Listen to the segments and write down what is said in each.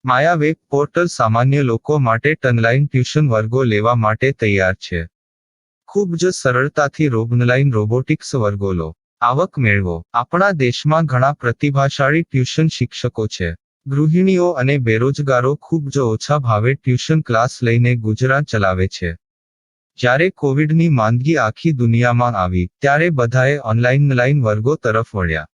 માયા web portal સામાન્ય લોકો માટે ઓનલાઈન ટ્યુશન વર્ગો લેવા માટે તૈયાર છે. ખૂબ જ સરળતાથી ઓનલાઈન રોબોટિક્સ વર્ગો લો, આવક મેળવો. આપણા દેશમાં ઘણા પ્રતિભાશાળી ટ્યુશન શિક્ષકો છે. ગૃહિણીઓ અને બેરોજગારો ખૂબ જ ઓછા ભાવે ટ્યુશન ક્લાસ લઈને ગુજરાન ચલાવે છે. જ્યારે કોવિડની માંદગી આખી દુનિયામાં આવી ત્યારે બધાએ ઓનલાઈન વર્ગો તરફ વળ્યા.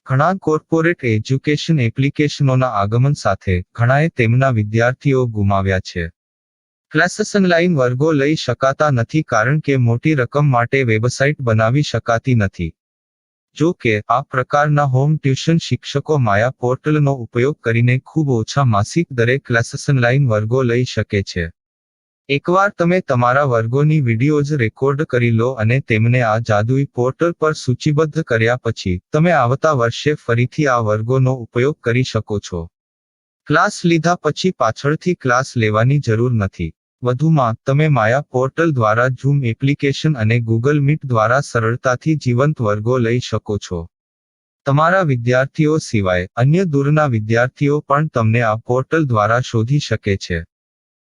ઘણા કોર્પોરેટ એજ્યુકેશન એપ્લિકેશનોના આગમન સાથે ઘણાએ તેમના વિદ્યાર્થીઓ ગુમાવ્યા છે. ક્લાસીસ ઓનલાઈન વર્ગો લઈ શકાતા નથી કારણ કે મોટી રકમ માટે વેબસાઇટ બનાવી શકાતી નથી. જો કે આ પ્રકારના હોમ ટ્યુશન શિક્ષકો માયા પોર્ટલનો ઉપયોગ કરીને ખૂબ ઓછા માસિક દરે ક્લાસીસ ઓનલાઈન વર્ગો લઈ શકે છે. એકવાર તમે તમારા વર્ગોની વિડીયોઝ રેકોર્ડ કરી લો અને તેમને આ જાદુઈ પોર્ટલ પર સૂચિબદ્ધ કર્યા પછી તમે આવતા વર્ષે ફરીથી આ વર્ગોનો ઉપયોગ કરી શકો છો. ક્લાસ લીધા પછી પાછળથી ક્લાસ લેવાની જરૂર નથી. વધુમાં તમે માયા પોર્ટલ દ્વારા ઝૂમ એપ્લિકેશન અને ગૂગલ મીટ દ્વારા સરળતાથી જીવંત વર્ગો લઈ શકો છો. તમારા વિદ્યાર્થીઓ સિવાય અન્ય દૂરના વિદ્યાર્થીઓ પણ તમને આ પોર્ટલ દ્વારા શોધી શકે છે.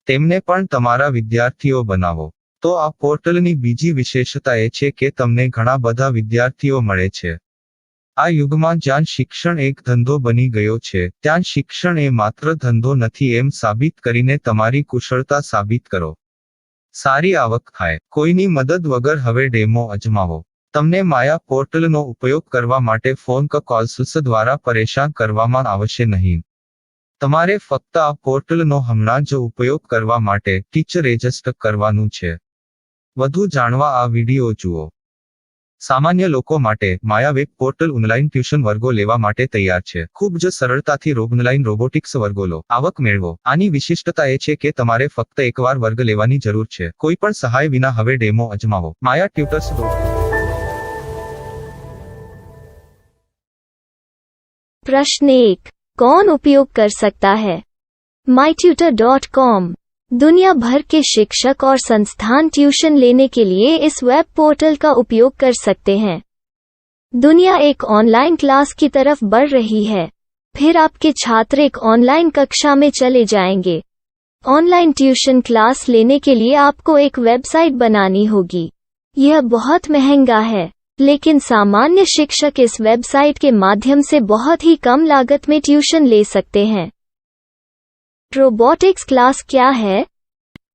તેમને પણ તમારા વિદ્યાર્થીઓ બનાવો. તો આ પોર્ટલની બીજી વિશેષતા એ છે કે તમને ઘણા બધા વિદ્યાર્થીઓ મળે છે. આ યુગમાં જ્યાં શિક્ષણ એક ધંધો બની ગયો છે ત્યાં શિક્ષણ એ માત્ર ધંધો નથી એમ સાબિત કરીને તમારી કુશળતા સાબિત કરો. સારી આવક થાય. કોઈની મદદ વગર હવે ડેમો અજમાવો. તમને માયા પોર્ટલનો ઉપયોગ કરવા માટે ફોન કોલ્સ દ્વારા પરેશાન કરવામાં આવશે નહીં. તમારે ફક્ત આ પોર્ટલનો હમણાં જ ઉપયોગ કરવા માટે ટીચર રજિસ્ટર કરવાનું છે. વધુ જાણવા આ વિડિયો જુઓ. સામાન્ય લોકો માટે માયા વેબ પોર્ટલ ઓનલાઈન ટ્યુશન વર્ગો લેવા માટે તૈયાર છે. ખૂબ જ સરળતાથી ઓનલાઈન રોબોટિક્સ વર્ગો લો, આવક મેળવો. આની વિશિષ્ટતા એ છે કે તમારે ફક્ત એકવાર વર્ગ લેવાની જરૂર છે. કોઈ પણ સહાય વિના હવે ડેમો અજમાવો. માયા ટ્યુટર્સ. प्रश्न 1. कौन उपयोग कर सकता है? mytutor.com दुनिया भर के शिक्षक और संस्थान ट्यूशन लेने के लिए इस वेब पोर्टल का उपयोग कर सकते हैं. दुनिया एक ऑनलाइन क्लास की तरफ बढ़ रही है. फिर आपके छात्र एक ऑनलाइन कक्षा में चले जाएंगे. ऑनलाइन ट्यूशन क्लास लेने के लिए आपको एक वेबसाइट बनानी होगी. यह बहुत महंगा है, लेकिन सामान्य शिक्षक इस वेबसाइट के माध्यम से बहुत ही कम लागत में ट्यूशन ले सकते हैं. रोबोटिक्स क्लास क्या है?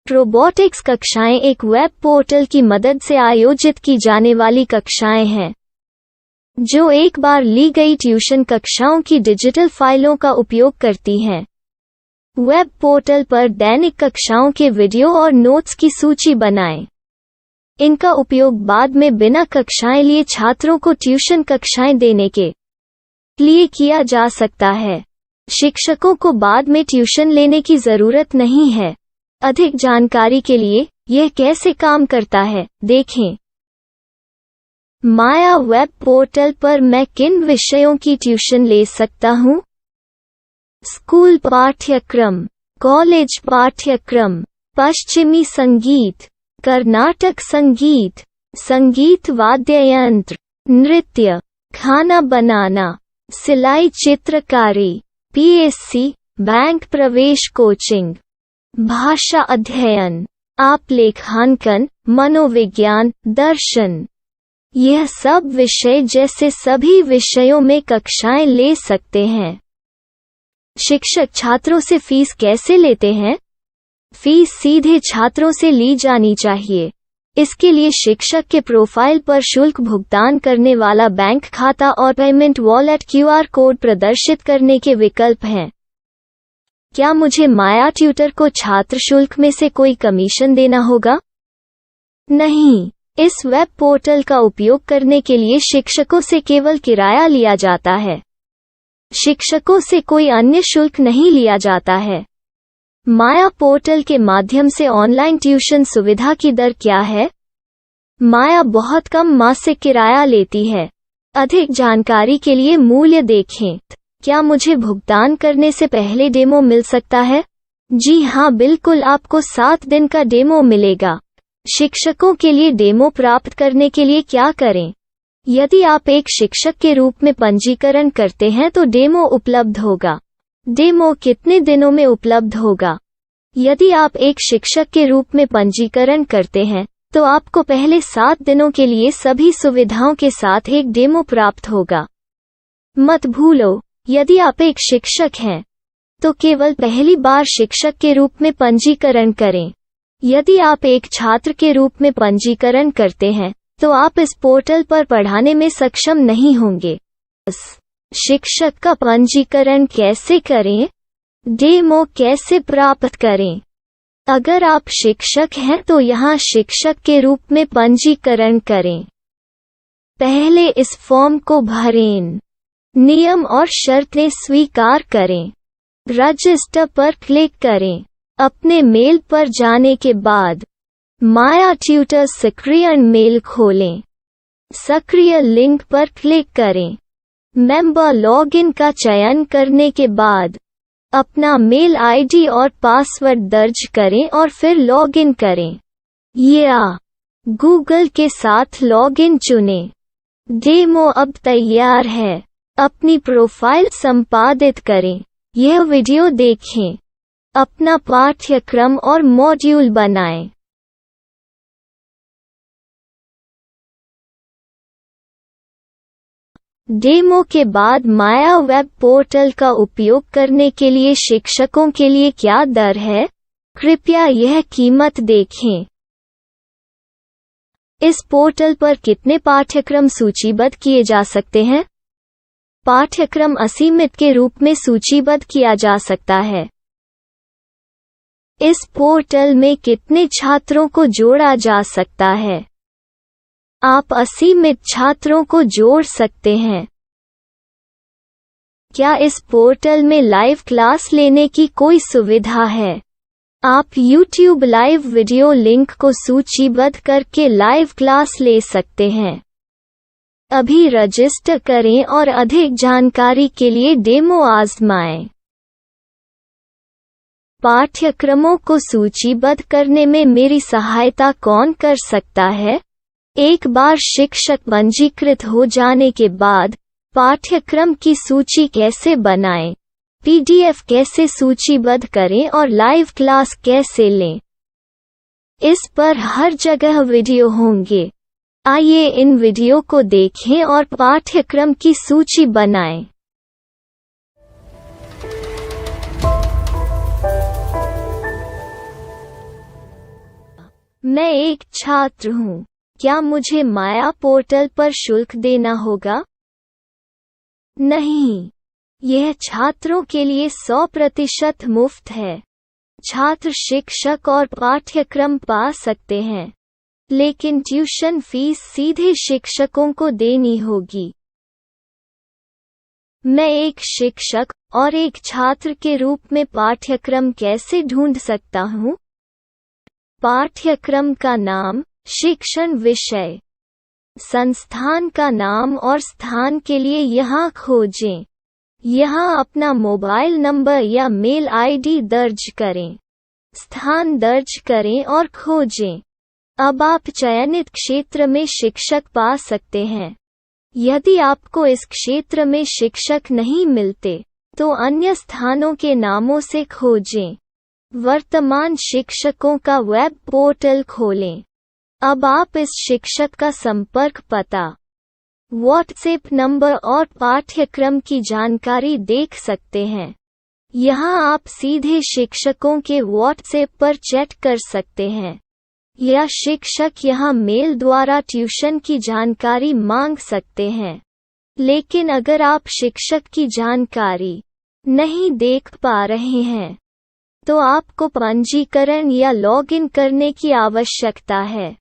रोबोटिक्स कक्षाएं एक वेब पोर्टल की मदद से आयोजित की जाने वाली कक्षाएं हैं, जो एक बार ली गई ट्यूशन कक्षाओं की डिजिटल फाइलों का उपयोग करती हैं. वेब पोर्टल पर दैनिक कक्षाओं के वीडियो और नोट्स की सूची बनाएं. इनका उपयोग बाद में बिना कक्षाएं लिए छात्रों को ट्यूशन कक्षाएं देने के लिए किया जा सकता है. शिक्षकों को बाद में ट्यूशन लेने की जरूरत नहीं है. अधिक जानकारी के लिए यह कैसे काम करता है देखें. माया वेब पोर्टल पर मैं किन विषयों की ट्यूशन ले सकता हूँ? स्कूल पाठ्यक्रम, कॉलेज पाठ्यक्रम, पश्चिमी संगीत, कर्नाटक संगीत, संगीत वाद्य यंत्र, नृत्य, खाना बनाना, सिलाई चित्रकारी, पीएससी, बैंक प्रवेश कोचिंग, भाषा अध्ययन, आलेखांकन, मनोविज्ञान, दर्शन. यह सब विषय जैसे सभी विषयों में कक्षाएं ले सकते हैं. शिक्षक छात्रों से फीस कैसे लेते हैं? फीस सीधे छात्रों से ली जानी चाहिए. इसके लिए शिक्षक के प्रोफाइल पर शुल्क भुगतान करने वाला बैंक खाता और पेमेंट वॉलेट क्यूआर कोड प्रदर्शित करने के विकल्प हैं. क्या मुझे माया ट्यूटर को छात्र शुल्क में से कोई कमीशन देना होगा? नहीं. इस वेब पोर्टल का उपयोग करने के लिए शिक्षकों से केवल किराया लिया जाता है. शिक्षकों से कोई अन्य शुल्क नहीं लिया जाता है. माया पोर्टल के माध्यम से ऑनलाइन ट्यूशन सुविधा की दर क्या है? माया बहुत कम मासिक किराया लेती है. अधिक जानकारी के लिए मूल्य देखें. क्या मुझे भुगतान करने से पहले डेमो मिल सकता है? जी हाँ, बिल्कुल. आपको 7 दिन का डेमो मिलेगा. शिक्षकों के लिए डेमो प्राप्त करने के लिए क्या करें? यदि आप एक शिक्षक के रूप में पंजीकरण करते हैं तो डेमो उपलब्ध होगा. डेमो कितने दिनों में उपलब्ध होगा? यदि आप एक शिक्षक के रूप में पंजीकरण करते हैं, तो आपको पहले 7 दिनों के लिए सभी सुविधाओं के साथ एक डेमो प्राप्त होगा। मत भूलो, यदि आप एक शिक्षक हैं, तो केवल पहली बार शिक्षक के रूप में पंजीकरण करें। यदि आप एक छात्र के रूप में पंजीकरण करते हैं, तो आप इस पोर्टल पर पढ़ाने में सक्षम नहीं होंगे। शिक्षक का पंजीकरण कैसे करें? डेमो कैसे प्राप्त करें? अगर आप शिक्षक हैं तो यहाँ शिक्षक के रूप में पंजीकरण करें। पहले इस फॉर्म को भरें। नियम और शर्तें स्वीकार करें। रजिस्टर पर क्लिक करें। अपने मेल पर जाने के बाद माया ट्यूटर सक्रिय मेल खोलें। सक्रिय लिंक पर क्लिक करें। मेंबर लॉगिन का चयन करने के बाद अपना मेल आईडी और पासवर्ड दर्ज करें और फिर लॉगिन करें या गूगल के साथ लॉगिन चुनें। डेमो अब तैयार है। अपनी प्रोफाइल संपादित करें। यह वीडियो देखें। अपना पाठ्यक्रम और मॉड्यूल बनाएं। डेमो के बाद माया वेब पोर्टल का उपयोग करने के लिए शिक्षकों के लिए क्या दर है? कृपया यह कीमत देखें। इस पोर्टल पर कितने पाठ्यक्रम सूचीबद्ध किए जा सकते हैं? पाठ्यक्रम असीमित के रूप में सूचीबद्ध किया जा सकता है। इस पोर्टल में कितने छात्रों को जोड़ा जा सकता है? आप असीमित छात्रों को जोड़ सकते हैं। क्या इस पोर्टल में लाइव क्लास लेने की कोई सुविधा है? आप YouTube लाइव वीडियो लिंक को सूचीबद्ध करके लाइव क्लास ले सकते हैं। अभी रजिस्टर करें और अधिक जानकारी के लिए डेमो आजमाएं। पाठ्यक्रमों को सूचीबद्ध करने में मेरी सहायता कौन कर सकता है? एक बार शिक्षक पंजीकृत हो जाने के बाद पाठ्यक्रम की सूची कैसे बनाएं, PDF कैसे सूचीबद्ध करें और लाइव क्लास कैसे लें, इस पर हर जगह वीडियो होंगे। आइए इन वीडियो को देखें और पाठ्यक्रम की सूची बनाएं। मैं एक छात्र हूँ। क्या मुझे माया पोर्टल पर शुल्क देना होगा? नहीं, यह छात्रों के लिए 100% मुफ्त है। छात्र शिक्षक और पाठ्यक्रम पा सकते हैं, लेकिन ट्यूशन फीस सीधे शिक्षकों को देनी होगी। मैं एक शिक्षक और एक छात्र के रूप में पाठ्यक्रम कैसे ढूंढ सकता हूँ? पाठ्यक्रम का नाम, शिक्षण विषय, संस्थान का नाम और स्थान के लिए यहाँ खोजें। यहाँ अपना मोबाइल नंबर या मेल आईडी दर्ज करें। स्थान दर्ज करें और खोजें। अब आप चयनित क्षेत्र में शिक्षक पा सकते हैं। यदि आपको इस क्षेत्र में शिक्षक नहीं मिलते, तो अन्य स्थानों के नामों से खोजें। वर्तमान शिक्षकों का वेब पोर्टल खोलें। अब आप इस शिक्षक का संपर्क पता, व्हाट्सएप नंबर और पाठ्यक्रम की जानकारी देख सकते हैं। यहाँ आप सीधे शिक्षकों के व्हाट्सएप पर चैट कर सकते हैं, या शिक्षक यहाँ मेल द्वारा ट्यूशन की जानकारी मांग सकते हैं। लेकिन अगर आप शिक्षक की जानकारी नहीं देख पा रहे हैं, तो आपको पंजीकरण या लॉगिन करने की आवश्यकता है।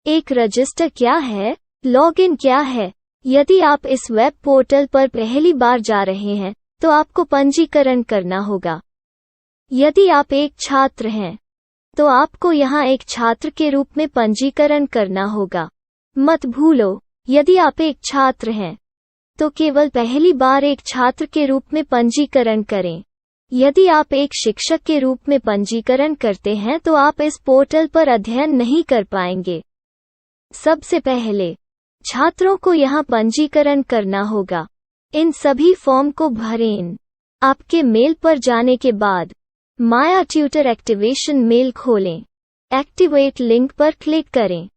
एक रजिस्टर क्या है? लॉगिन क्या है? यदि आप इस वेब पोर्टल पर पहली बार जा रहे हैं, तो आपको पंजीकरण करना होगा। यदि आप एक छात्र हैं, तो आपको यहाँ एक छात्र के रूप में पंजीकरण करना होगा। मत भूलो, यदि आप एक छात्र हैं, तो केवल पहली बार एक छात्र के रूप में पंजीकरण करें। यदि आप एक शिक्षक के रूप में पंजीकरण करते हैं तो आप इस पोर्टल पर अध्ययन नहीं कर पाएंगे। सबसे पहले छात्रों को यहाँ पंजीकरण करना होगा। इन सभी फॉर्म को भरें। आपके मेल पर जाने के बाद माया ट्यूटर एक्टिवेशन मेल खोलें। एक्टिवेट लिंक पर क्लिक करें।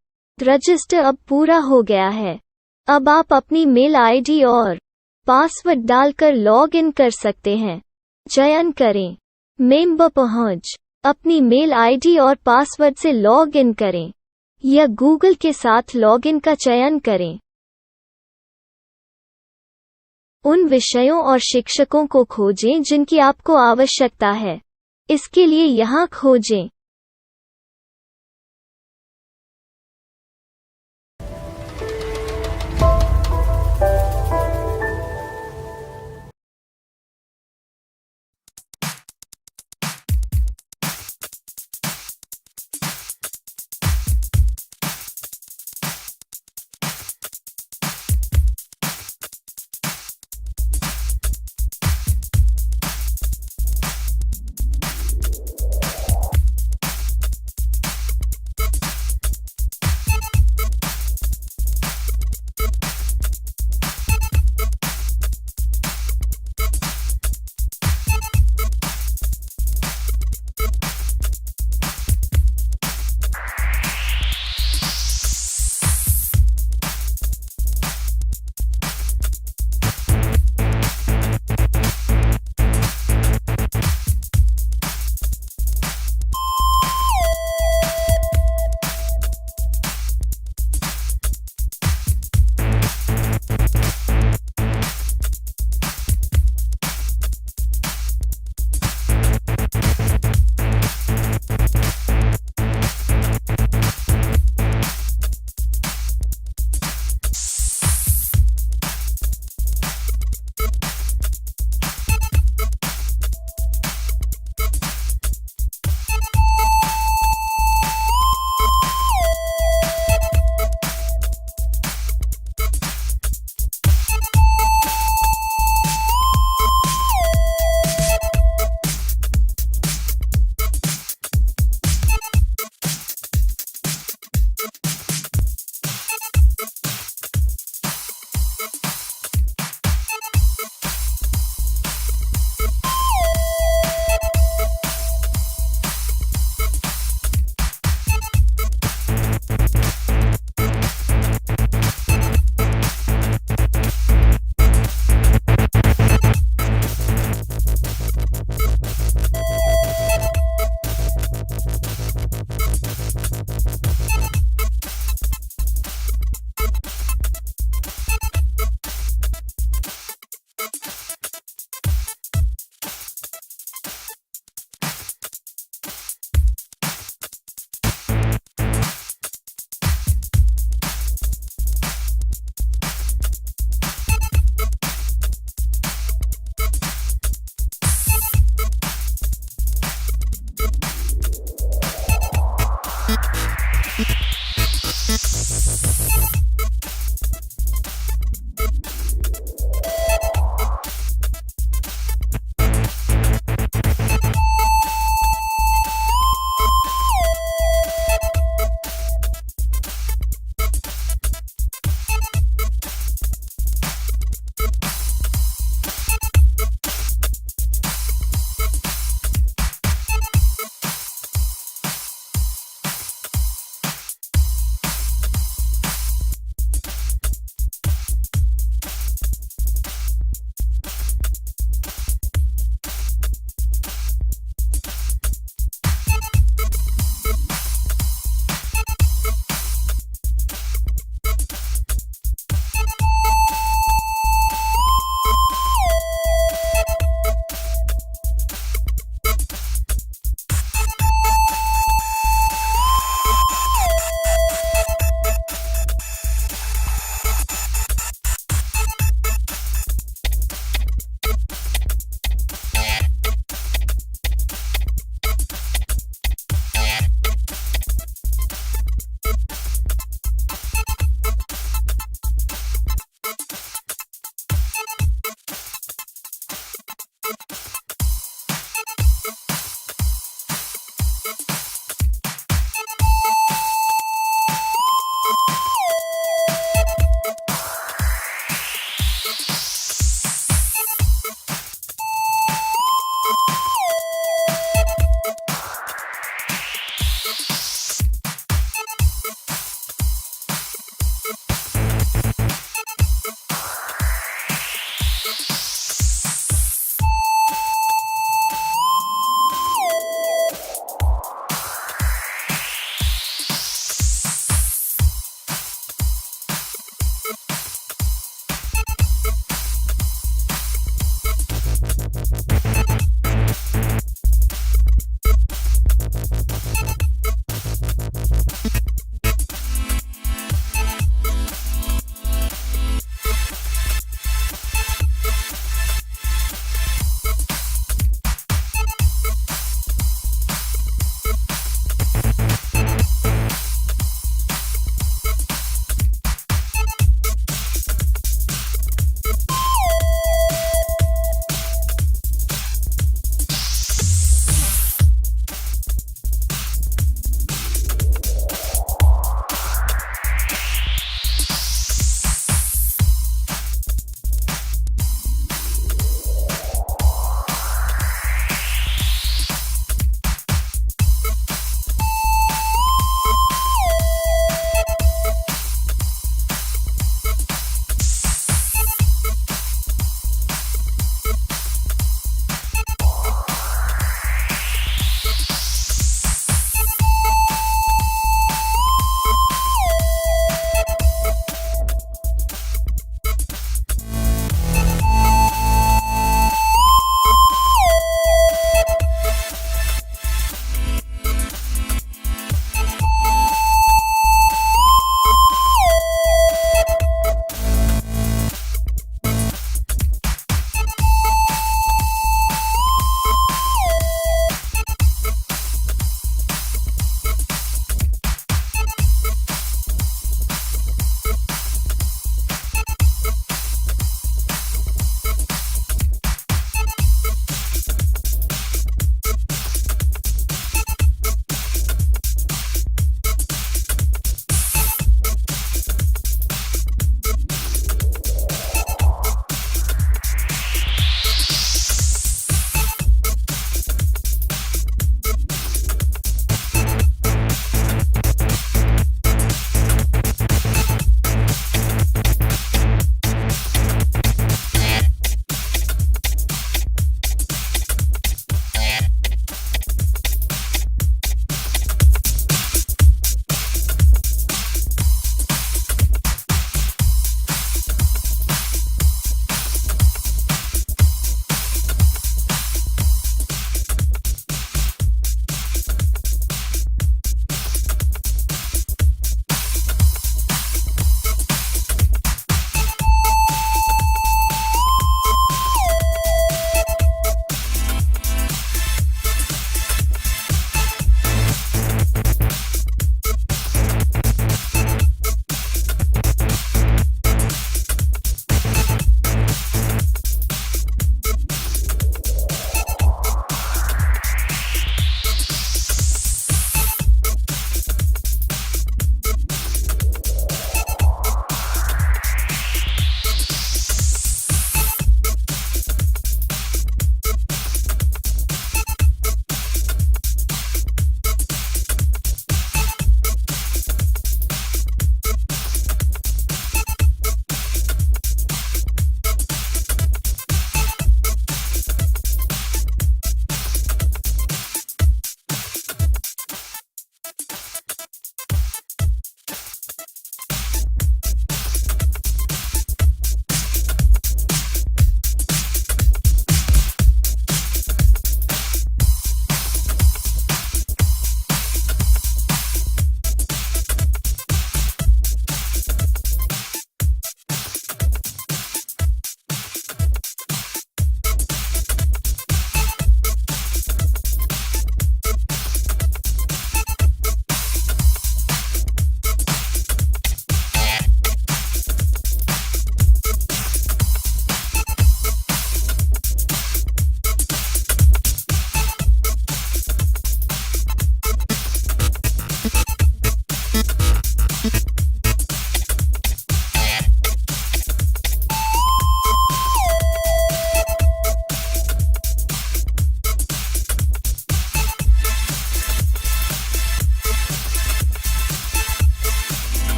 रजिस्टर अब पूरा हो गया है। अब आप अपनी मेल आईडी और पासवर्ड डालकर लॉग इन कर सकते हैं। चयन करें मेंबर पहुंच। अपनी मेल आईडी और पासवर्ड से लॉग इन करें या गूगल के साथ लॉग इन का चयन करें। उन विषयों और शिक्षकों को खोजें जिनकी आपको आवश्यकता है। इसके लिए यहाँ खोजें।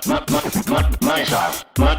My style. My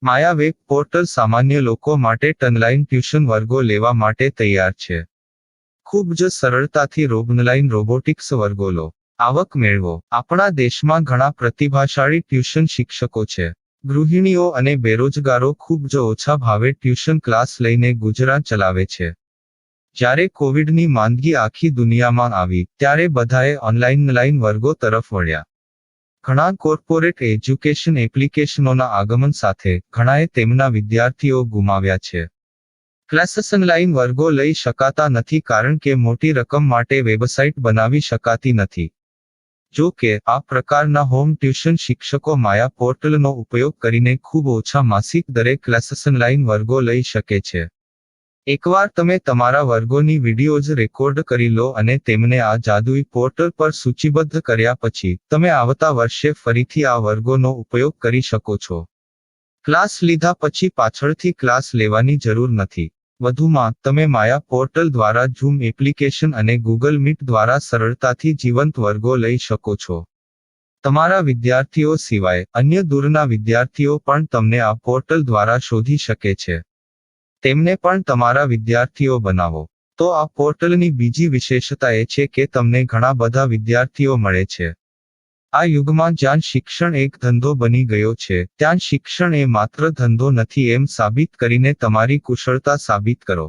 Maya web portal સામાન્ય લોકો માટે ઓનલાઈન ટ્યુશન વર્ગો લેવા માટે તૈયાર છે. ખૂબ જ સરળતાથી ઓનલાઈન રોબોટિક્સ વર્ગો લો. આવક મેળવો. આપણા દેશમાં ઘણા પ્રતિભાશાળી ટ્યુશન શિક્ષકો છે. ગૃહિણીઓ અને બેરોજગારો ખૂબ જ ઓછા ભાવે ટ્યુશન ક્લાસ લઈને ગુજરાન ચલાવે છે. જ્યારે કોવિડની માંદગી આખી દુનિયામાં આવી ત્યારે બધાએ ઓનલાઈન વર્ગો તરફ વળ્યા. ઘણા કોર્પોરેટ એજ્યુકેશન એપ્લિકેશનોના આગમન સાથે ઘણાએ તેમના વિદ્યાર્થીઓ ગુમાવ્યા છે. ક્લાસીસ ઓનલાઈન વર્ગો લઈ શકાતા નથી કારણ કે મોટી રકમ માટે વેબસાઇટ બનાવી શકાતી નથી. જો કે આ પ્રકારના હોમ ટ્યુશન શિક્ષકો માયા પોર્ટલનો ઉપયોગ કરીને ખૂબ ઓછા માસિક દરે ક્લાસીસ ઓનલાઈન વર્ગો લઈ શકે છે. એકવાર તમે તમારા વર્ગોની વિડીયોઝ રેકોર્ડ કરી લો અને તેમને આ જાદુઈ પોર્ટલ પર સૂચિબદ્ધ કર્યા પછી તમે આવતા વર્ષે ફરીથી આ વર્ગોનો ઉપયોગ કરી શકો છો. ક્લાસ લીધા પછી પાછળથી ક્લાસ લેવાની જરૂર નથી. વધુમાં તમે માયા પોર્ટલ દ્વારા ઝૂમ એપ્લિકેશન અને ગૂગલ મીટ દ્વારા સરળતાથી જીવંત વર્ગો લઈ શકો છો. તમારા વિદ્યાર્થીઓ સિવાય અન્ય દૂરના વિદ્યાર્થીઓ પણ તમને આ પોર્ટલ દ્વારા શોધી શકે છે. તેમને પણ તમારા વિદ્યાર્થીઓ બનાવો. તો આ પોર્ટલની બીજી વિશેષતા એ છે કે તમને ઘણા બધા વિદ્યાર્થીઓ મળે છે. આ યુગમાં જ્યાં શિક્ષણ એક ધંધો બની ગયો છે ત્યાં શિક્ષણ એ માત્ર ધંધો નથી એમ સાબિત કરીને તમારી કુશળતા સાબિત કરો.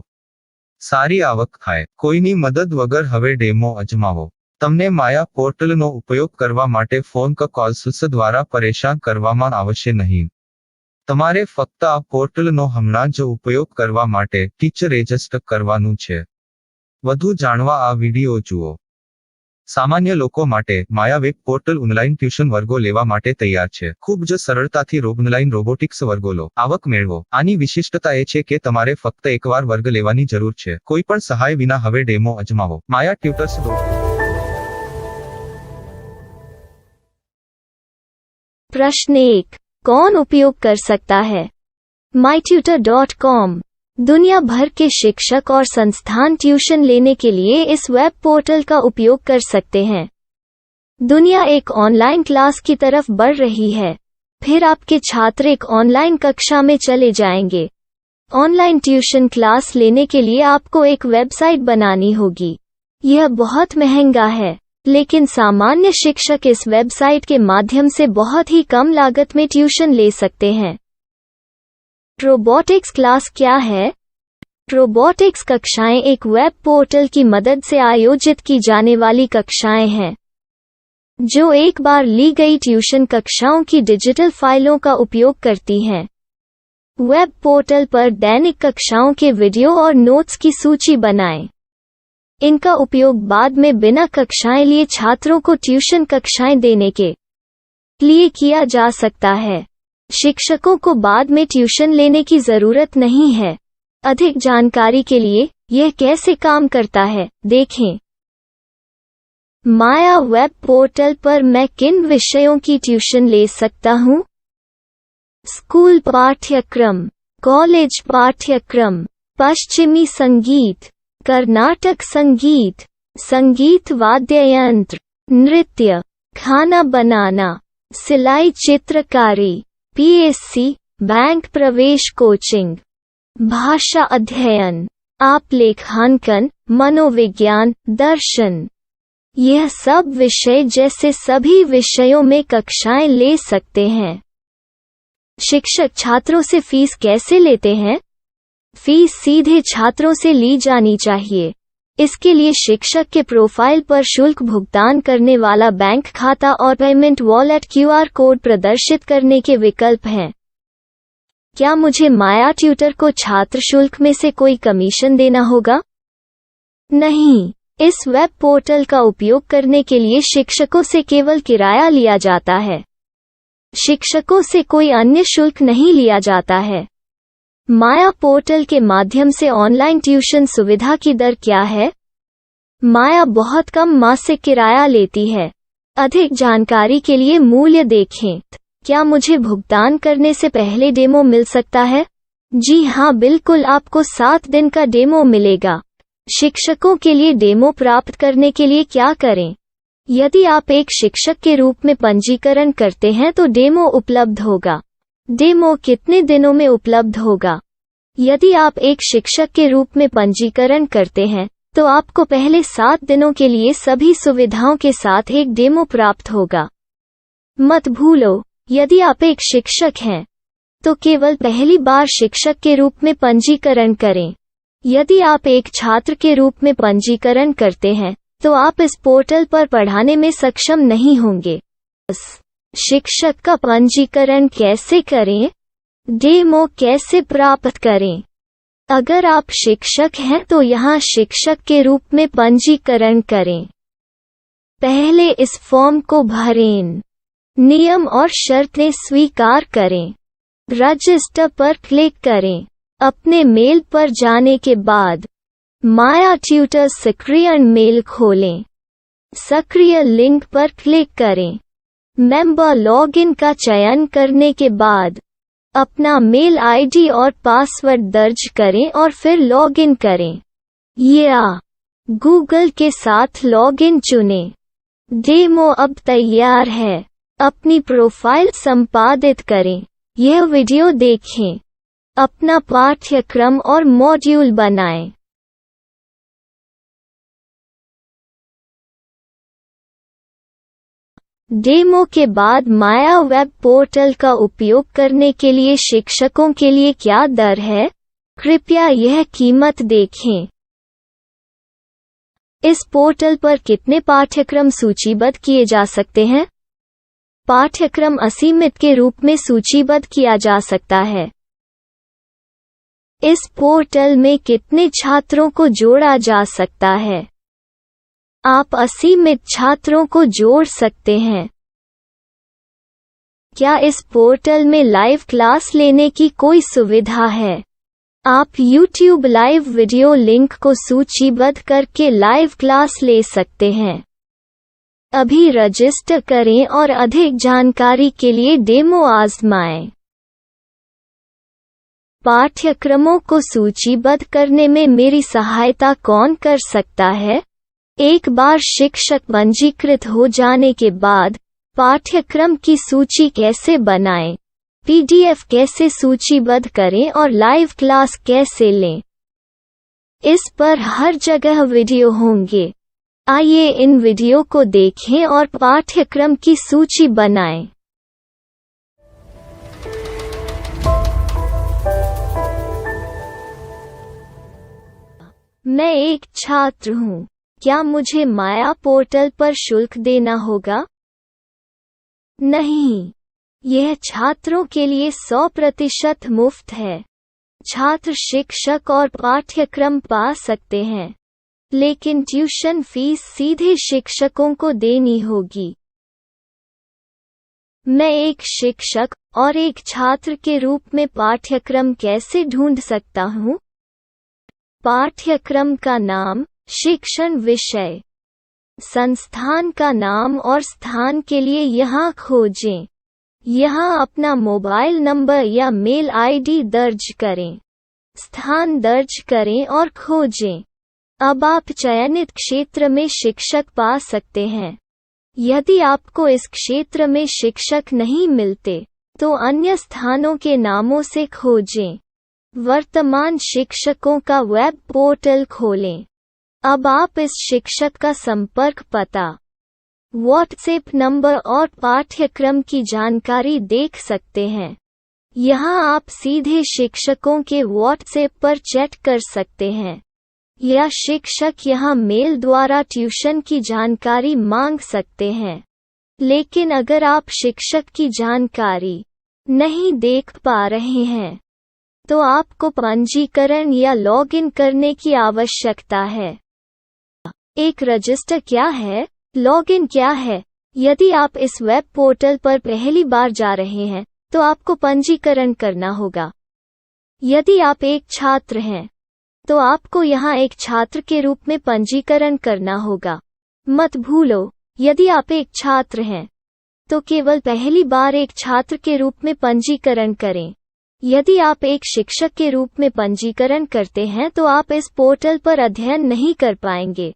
સારી આવક થાય. કોઈની મદદ વગર હવે ડેમો અજમાવો. તમને માયા પોર્ટલનો ઉપયોગ કરવા માટે ફોન કોલ્સ દ્વારા પરેશાન કરવામાં આવશે નહીં. તમારે ફક્ત આ પોર્ટલનો હમણાં જ ઉપયોગ કરવા માટે ટીચર રજિસ્ટર કરવાનું છે. વધુ જાણવા આ વિડિયો જુઓ. સામાન્ય લોકો માટે માયા વેબ પોર્ટલ ઓનલાઈન ટ્યુશન વર્ગો લેવા માટે તૈયાર છે. ખૂબ જ સરળતાથી ઓનલાઈન રોબોટિક્સ વર્ગો લો. આવક મેળવો. આની વિશિષ્ટતા એ છે કે તમારે ફક્ત એકવાર વર્ગ લેવાની જરૂર છે. કોઈ પણ સહાય વિના હવે ડેમો અજમાવો. માયા ટ્યુટર્સ. प्रश्न 1. कौन उपयोग कर सकता है? mytutor.com दुनिया भर के शिक्षक और संस्थान ट्यूशन लेने के लिए इस वेब पोर्टल का उपयोग कर सकते हैं. दुनिया एक ऑनलाइन क्लास की तरफ बढ़ रही है. फिर आपके छात्र एक ऑनलाइन कक्षा में चले जाएंगे. ऑनलाइन ट्यूशन क्लास लेने के लिए आपको एक वेबसाइट बनानी होगी. यह बहुत महंगा है, लेकिन सामान्य शिक्षक इस वेबसाइट के माध्यम से बहुत ही कम लागत में ट्यूशन ले सकते हैं. रोबोटिक्स क्लास क्या है? रोबोटिक्स कक्षाएं एक वेब पोर्टल की मदद से आयोजित की जाने वाली कक्षाएं हैं, जो एक बार ली गई ट्यूशन कक्षाओं की डिजिटल फाइलों का उपयोग करती हैं. वेब पोर्टल पर दैनिक कक्षाओं के वीडियो और नोट्स की सूची बनाएं. इनका उपयोग बाद में बिना कक्षाएं लिए छात्रों को ट्यूशन कक्षाएं देने के लिए किया जा सकता है। शिक्षकों को बाद में ट्यूशन लेने की जरूरत नहीं है। अधिक जानकारी के लिए यह कैसे काम करता है, देखें। माया वेब पोर्टल पर मैं किन विषयों की ट्यूशन ले सकता हूँ? स्कूल पाठ्यक्रम, कॉलेज पाठ्यक्रम, पश्चिमी संगीत, कर्नाटक संगीत, संगीत वाद्य यंत्र, नृत्य, खाना बनाना, सिलाई चित्रकारी, पीएससी, बैंक प्रवेश कोचिंग, भाषा अध्ययन, आप लेखांकन, मनोविज्ञान, दर्शन। यह सब विषय जैसे सभी विषयों में कक्षाएं ले सकते हैं। शिक्षक छात्रों से फीस कैसे लेते हैं? फीस सीधे छात्रों से ली जानी चाहिए। इसके लिए शिक्षक के प्रोफाइल पर शुल्क भुगतान करने वाला बैंक खाता और पेमेंट वॉलेट क्यूआर कोड प्रदर्शित करने के विकल्प हैं। क्या मुझे माया ट्यूटर को छात्र शुल्क में से कोई कमीशन देना होगा? नहीं, इस वेब पोर्टल का उपयोग करने के लिए शिक्षकों से केवल किराया लिया जाता है। शिक्षकों से कोई अन्य शुल्क नहीं लिया जाता है। माया पोर्टल के माध्यम से ऑनलाइन ट्यूशन सुविधा की दर क्या है? माया बहुत कम मासिक किराया लेती है। अधिक जानकारी के लिए मूल्य देखें। क्या मुझे भुगतान करने से पहले डेमो मिल सकता है? जी हाँ, बिल्कुल, आपको 7 दिन का डेमो मिलेगा। शिक्षकों के लिए डेमो प्राप्त करने के लिए क्या करें? यदि आप एक शिक्षक के रूप में पंजीकरण करते हैं तो डेमो उपलब्ध होगा। डेमो कितने दिनों में उपलब्ध होगा? यदि आप एक शिक्षक के रूप में पंजीकरण करते हैं तो आपको पहले 7 दिनों के लिए सभी सुविधाओं के साथ एक डेमो प्राप्त होगा। मत भूलो, यदि आप एक शिक्षक हैं तो केवल पहली बार शिक्षक के रूप में पंजीकरण करें। यदि आप एक छात्र के रूप में पंजीकरण करते हैं तो आप इस पोर्टल पर पढ़ाने में सक्षम नहीं होंगे। शिक्षक का पंजीकरण कैसे करें? डेमो कैसे प्राप्त करें? अगर आप शिक्षक हैं तो यहाँ शिक्षक के रूप में पंजीकरण करें। पहले इस फॉर्म को भरें। नियम और शर्तें स्वीकार करें। रजिस्टर पर क्लिक करें। अपने मेल पर जाने के बाद माया ट्यूटर सक्रियण मेल खोलें। सक्रिय लिंक पर क्लिक करें। मेंबर लॉगिन का चयन करने के बाद अपना मेल आईडी और पासवर्ड दर्ज करें और फिर लॉगिन करें या गूगल के साथ लॉगिन चुनें। डेमो अब तैयार है। अपनी प्रोफाइल संपादित करें। यह वीडियो देखें। अपना पाठ्यक्रम और मॉड्यूल बनाएं। डेमो के बाद माया वेब पोर्टल का उपयोग करने के लिए शिक्षकों के लिए क्या दर है? कृपया यह कीमत देखें। इस पोर्टल पर कितने पाठ्यक्रम सूचीबद्ध किए जा सकते हैं? पाठ्यक्रम असीमित के रूप में सूचीबद्ध किया जा सकता है। इस पोर्टल में कितने छात्रों को जोड़ा जा सकता है? आप असीमित छात्रों को जोड़ सकते हैं। क्या इस पोर्टल में लाइव क्लास लेने की कोई सुविधा है? आप YouTube लाइव वीडियो लिंक को सूचीबद्ध करके लाइव क्लास ले सकते हैं। अभी रजिस्टर करें और अधिक जानकारी के लिए डेमो आजमाएं। पाठ्यक्रमों को सूचीबद्ध करने में मेरी सहायता कौन कर सकता है? एक बार शिक्षक पंजीकृत हो जाने के बाद पाठ्यक्रम की सूची कैसे बनाएं, PDF कैसे सूचीबद्ध करें और लाइव क्लास कैसे लें, इस पर हर जगह वीडियो होंगे। आइए इन वीडियो को देखें और पाठ्यक्रम की सूची बनाएं। मैं एक छात्र हूँ। क्या मुझे माया पोर्टल पर शुल्क देना होगा? नहीं, यह छात्रों के लिए 100% मुफ्त है। छात्र शिक्षक और पाठ्यक्रम पा सकते हैं। लेकिन ट्यूशन फीस सीधे शिक्षकों को देनी होगी। मैं एक शिक्षक और एक छात्र के रूप में पाठ्यक्रम कैसे ढूंढ सकता हूँ? पाठ्यक्रम का नाम, शिक्षण विषय, संस्थान का नाम और स्थान के लिए यहाँ खोजें। यहाँ अपना मोबाइल नंबर या मेल आईडी दर्ज करें। स्थान दर्ज करें और खोजें। अब आप चयनित क्षेत्र में शिक्षक पा सकते हैं। यदि आपको इस क्षेत्र में शिक्षक नहीं मिलते, तो अन्य स्थानों के नामों से खोजें। वर्तमान शिक्षकों का वेब पोर्टल खोलें। अब आप इस शिक्षक का संपर्क पता, व्हाट्सएप नंबर और पाठ्यक्रम की जानकारी देख सकते हैं। यहाँ आप सीधे शिक्षकों के व्हाट्सएप पर चैट कर सकते हैं, या शिक्षक यहाँ मेल द्वारा ट्यूशन की जानकारी मांग सकते हैं। लेकिन अगर आप शिक्षक की जानकारी नहीं देख पा रहे हैं, तो आपको पंजीकरण या लॉगिन करने की आवश्यकता है। एक रजिस्टर क्या है? लॉगिन क्या है? यदि आप इस वेब पोर्टल पर पहली बार जा रहे हैं, तो आपको पंजीकरण करना होगा। यदि आप एक छात्र हैं, तो आपको यहाँ एक छात्र के रूप में पंजीकरण करना होगा। मत भूलो, यदि आप एक छात्र हैं, तो केवल पहली बार एक छात्र के रूप में पंजीकरण करें। यदि आप एक शिक्षक के रूप में पंजीकरण करते हैं, तो आप इस पोर्टल पर अध्ययन नहीं कर पाएंगे।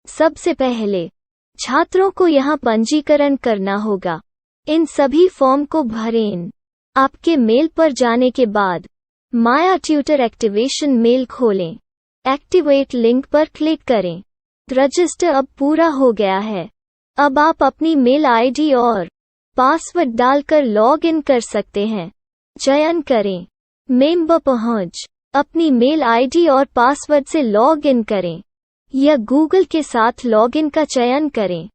सबसे पहले छात्रों को यहाँ पंजीकरण करना होगा। इन सभी फॉर्म को भरें। आपके मेल पर जाने के बाद माया ट्यूटर एक्टिवेशन मेल खोलें। एक्टिवेट लिंक पर क्लिक करें। रजिस्टर अब पूरा हो गया है। अब आप अपनी मेल आईडी और पासवर्ड डालकर लॉग इन कर सकते हैं। चयन करें मेंबर पहुंच। अपनी मेल आईडी और पासवर्ड से लॉग इन करें, या गूगल के साथ लॉगिन का चयन करें।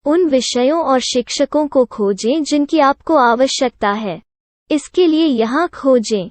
उन विषयों और शिक्षकों को खोजें जिनकी आपको आवश्यकता है। इसके लिए यहाँ खोजें।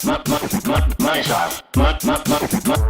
Money shot. Money.